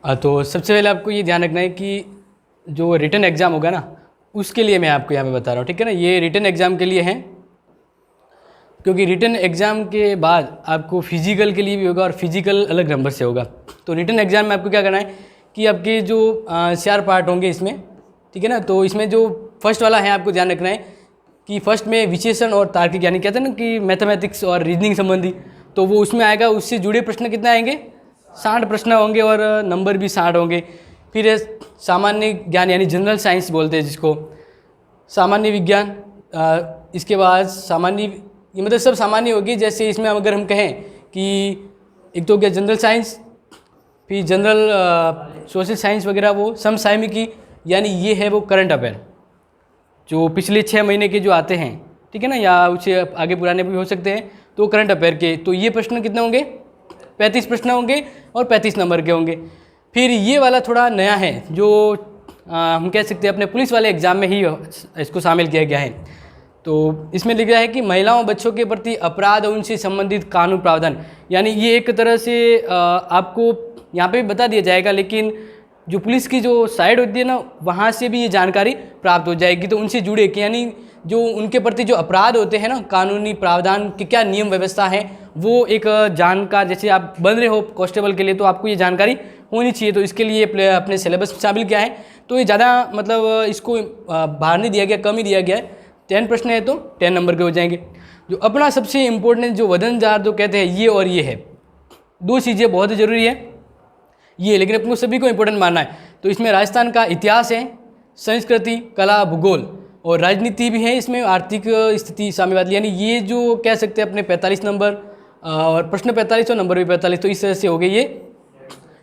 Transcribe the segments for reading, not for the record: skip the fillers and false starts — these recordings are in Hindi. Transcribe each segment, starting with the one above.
तो सबसे पहले आपको ये ध्यान रखना है कि जो रिटन एग्ज़ाम होगा ना, उसके लिए मैं आपको यहाँ पे बता रहा हूँ, ठीक है ना। ये रिटन एग्ज़ाम के लिए है, क्योंकि रिटन एग्ज़ाम के बाद आपको फिजिकल के लिए भी होगा और फिजिकल अलग नंबर से होगा। तो रिटन एग्ज़ाम में आपको क्या करना है कि आपके जो 4 पार्ट होंगे इसमें, ठीक है ना। तो इसमें जो फर्स्ट वाला है आपको ध्यान रखना है कि फर्स्ट में विशेषण और तार्किक, यानी कहते हैं ना कि मैथमेटिक्स और रीजनिंग संबंधी, तो वो उसमें आएगा। उससे जुड़े प्रश्न कितने आएंगे? 60 प्रश्न होंगे और नंबर भी 60 होंगे। फिर है सामान्य ज्ञान, यानी जनरल साइंस बोलते हैं जिसको, सामान्य विज्ञान। इसके बाद सामान्य, ये मतलब सब सामान्य होगी। जैसे इसमें अगर हम कहें कि एक तो हो गया जनरल साइंस, फिर जनरल सोशल साइंस वगैरह, वो समसामयिकी, यानी ये है वो करंट अफेयर जो पिछले 6 महीने के जो आते हैं, ठीक है ना, या उससे आगे पुराने भी हो सकते हैं। तो करंट अफेयर के तो ये प्रश्न कितने होंगे? 35 प्रश्न होंगे और 35 नंबर के होंगे। फिर ये वाला थोड़ा नया है, जो हम कह सकते हैं अपने पुलिस वाले एग्ज़ाम में ही इसको शामिल किया गया है। तो इसमें लिखा है कि महिलाओं बच्चों के प्रति अपराध और उनसे संबंधित कानून प्रावधान, यानी ये एक तरह से आपको यहाँ पे भी बता दिया जाएगा, लेकिन जो पुलिस की जो साइड होती है ना, वहाँ से भी ये जानकारी प्राप्त हो जाएगी। तो उनसे जुड़े कि यानी जो उनके प्रति जो अपराध होते हैं ना, कानूनी प्रावधान की क्या नियम व्यवस्था है, वो एक जानकार, जैसे आप बन रहे हो कांस्टेबल के लिए तो आपको ये जानकारी होनी चाहिए। तो इसके लिए अपने सिलेबस में शामिल किया है। तो ये ज़्यादा मतलब इसको बाहर नहीं दिया गया, कम ही दिया गया है। 10 प्रश्न है तो 10 नंबर के हो जाएंगे। जो अपना सबसे इम्पोर्टेंट जो वजनदार जो कहते हैं, ये और ये है, 2 चीज़ें बहुत ज़रूरी है ये, लेकिन अपने सभी को इम्पोर्टेंट मानना है। तो इसमें राजस्थान का इतिहास है, संस्कृति, कला, भूगोल और राजनीति भी है। इसमें आर्थिक स्थिति शामिल बात, यानी ये जो कह सकते हैं अपने 45 नंबर और प्रश्न 45 और नंबर भी 45। तो इस तरह से हो गए ये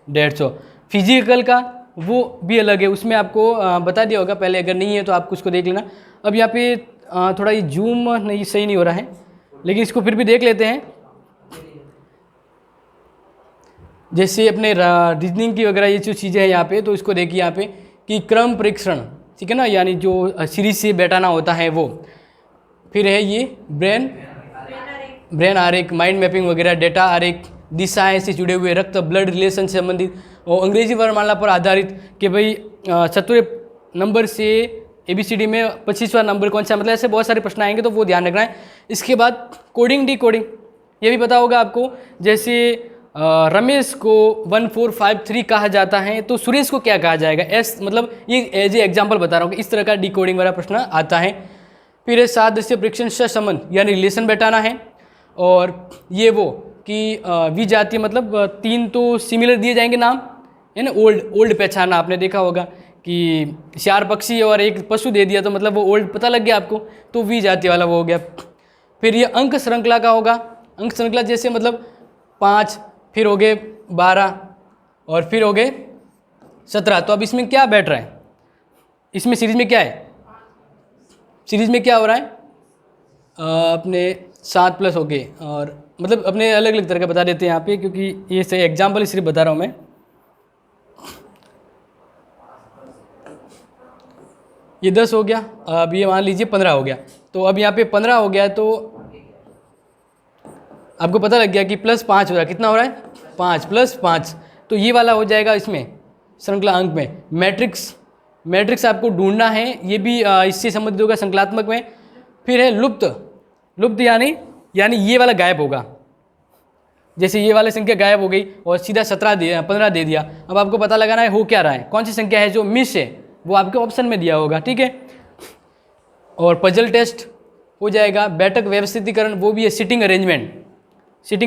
150। फिजिकल का वो भी अलग है, उसमें आपको बता दिया होगा पहले, अगर नहीं है तो आप उसको देख लेना। अब यहाँ पे थोड़ा ये जूम नहीं सही नहीं हो रहा है, लेकिन इसको फिर भी देख लेते हैं। जैसे अपने रीजनिंग की वगैरह ये जो चीज़ें हैं यहाँ पे, तो इसको देखिए यहाँ पे कि क्रम परीक्षण, ठीक है ना, यानी जो सीरीज से बैठाना होता है वो। फिर है ये ब्रेन आरेख, माइंड मैपिंग वगैरह, डेटा आरेख, दिशाएं से जुड़े हुए, रक्त ब्लड रिलेशन से संबंधित, और अंग्रेजी वर्णमाला पर आधारित कि भाई 70 नंबर से ABCD में 25वां नंबर कौन सा, मतलब ऐसे बहुत सारे प्रश्न आएंगे, तो वो ध्यान रखना है। इसके बाद कोडिंग, डी कोडिंग, ये भी पता होगा आपको। जैसे रमेश को 1453 कहा जाता है, तो सुरेश को क्या कहा जाएगा? एस, मतलब ये एज ए एग्जाम्पल बता रहा हूँ कि इस तरह का डी कोडिंग वाला प्रश्न आता है। फिर है सादृश्य परीक्षण से संबंध, यानी रिलेशन बैठाना है। और ये वो कि विजातीय, मतलब 3 तो सिमिलर दिए जाएंगे नाम, है ना, ओल्ड पहचाना, आपने देखा होगा कि 4 पक्षी और 1 पशु दे दिया तो मतलब वो ओल्ड पता लग गया आपको, तो विजातीय वाला वो हो गया। फिर ये अंक श्रृंखला का होगा, अंक श्रृंखला जैसे मतलब 5, फिर हो गए 12 और फिर हो गए 17। तो अब इसमें क्या बैठ रहा है? इसमें सीरीज में क्या है? सीरीज में क्या हो रहा है? अपने 7 प्लस हो गए, और मतलब अपने अलग अलग तरह का बता देते हैं यहाँ पे, क्योंकि ये सही एग्जाम्पल सिर्फ बता रहा हूँ मैं। ये 10 हो गया, अब ये मान लीजिए 15 हो गया। तो अब यहाँ पे 15 हो गया, तो आपको पता लग गया कि +5 हो रहा है। कितना हो रहा है? 5 + 5। तो ये वाला हो जाएगा इसमें श्रृंखला अंक में। मैट्रिक्स आपको ढूंढना है, ये भी इससे संबंधित होगा संख्यात्मक में। फिर है लुप्त यानी ये वाला गायब होगा। जैसे ये वाली संख्या गायब हो गई और सीधा 15 दे दिया। अब आपको पता लगाना है हो क्या रहा है, कौन सी संख्या है जो मिस है, वो आपके ऑप्शन में दिया होगा, ठीक है। और पजल टेस्ट हो जाएगा। बैठक व्यवस्थितीकरण, वो भी है। सिटिंग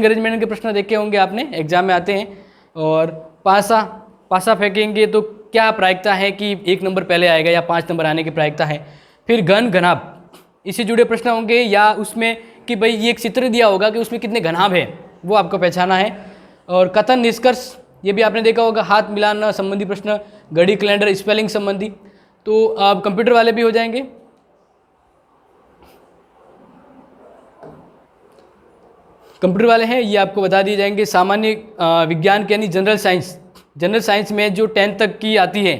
अरेंजमेंट के प्रश्न देखे होंगे आपने, एग्जाम में आते हैं। और पासा फेंकेंगे तो क्या प्रायिकता है कि 1 नंबर पहले आएगा या 5 नंबर आने की प्रायिकता है। फिर घनाभ, इससे जुड़े प्रश्न होंगे, या उसमें कि भाई ये एक चित्र दिया होगा कि उसमें कितने घनाभ है, वो आपको पहचाना है। और कथन निष्कर्ष, ये भी आपने देखा होगा। हाथ मिलाना संबंधी प्रश्न, घड़ी कैलेंडर, स्पेलिंग संबंधी। तो अब कंप्यूटर वाले भी हो जाएंगे। कंप्यूटर वाले हैं, ये आपको बता दिए जाएंगे। सामान्य विज्ञान के यानी जनरल साइंस में जो 10 तक की आती है,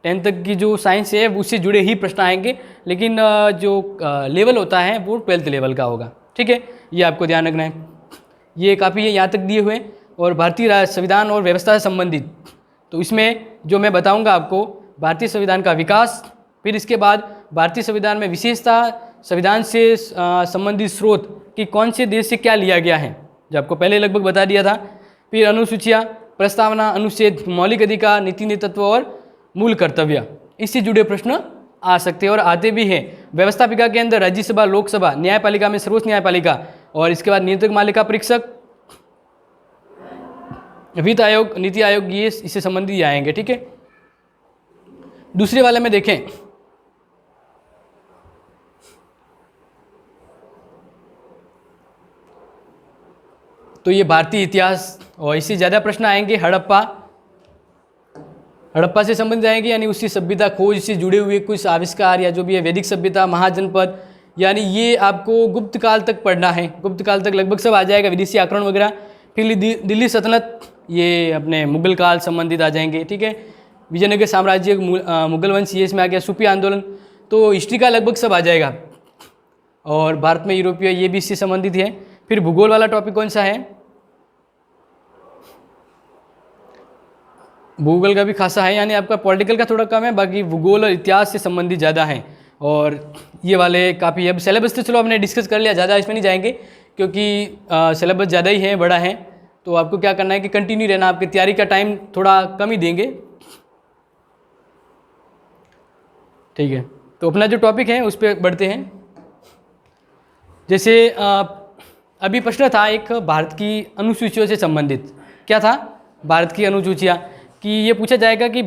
10 तक की जो साइंस है उससे जुड़े ही प्रश्न आएंगे, लेकिन जो लेवल होता है वो 12th लेवल का होगा, ठीक है। ये आपको ध्यान रखना है। ये काफ़ी है यहाँ तक दिए हुए। और भारतीय संविधान और व्यवस्था से संबंधित, तो इसमें जो मैं बताऊंगा आपको, भारतीय संविधान का विकास, फिर इसके बाद भारतीय संविधान में विशेषता, संविधान से संबंधित स्रोत कि कौन से देश से क्या लिया गया है, जो आपको पहले लगभग बता दिया था। फिर अनुसूचियाँ, प्रस्तावना, अनुच्छेद, मौलिक अधिकार, नीति नेतृत्व और मूल कर्तव्य, इससे जुड़े प्रश्न आ सकते हैं और आते भी हैं। व्यवस्थापिका के अंदर राज्यसभा, लोकसभा, न्यायपालिका में सर्वोच्च न्यायपालिका, और इसके बाद नियंत्रक मालिका परीक्षक, वित्त आयोग, नीति आयोग, ये इससे संबंधित आएंगे। ठीक है, दूसरे वाले में देखें तो ये भारतीय इतिहास, और इससे ज़्यादा प्रश्न आएंगे। हड़प्पा से संबंधित आएंगे, यानी उसकी सभ्यता, खोज से जुड़े हुए कुछ आविष्कार या जो भी है, वैदिक सभ्यता, महाजनपद, यानी ये आपको गुप्त काल तक पढ़ना है। गुप्त काल तक लगभग सब आ जाएगा, विदेशी आक्रमण वगैरह। फिर दिल्ली सल्तनत, ये अपने मुगल काल संबंधित आ जाएंगे। ठीक है, विजयनगर साम्राज्य, मुगल वंश, ये इसमें आ गया। सूफी आंदोलन, तो हिस्ट्री का लगभग सब आ जाएगा। और भारत में यूरोपीय, ये भी इससे संबंधित है। फिर भूगोल वाला टॉपिक कौन सा है? भूगोल का भी खासा है, यानी आपका पॉलिटिकल का थोड़ा कम है, बाकी भूगोल और इतिहास से संबंधित ज़्यादा हैं। और ये वाले काफ़ी, अब सिलेबस तो चलो आपने डिस्कस कर लिया, ज़्यादा इसमें नहीं जाएंगे क्योंकि सिलेबस ज़्यादा ही है, बड़ा है। तो आपको क्या करना है कि कंटिन्यू रहना, आपकी तैयारी का टाइम थोड़ा कम ही देंगे। ठीक है, तो अपना जो टॉपिक है उस पर बढ़ते हैं। जैसे अभी प्रश्न था एक भारत की अनुसूचियों से संबंधित, क्या था? भारत की अनुसूचियाँ, कि ये पूछा जाएगा कि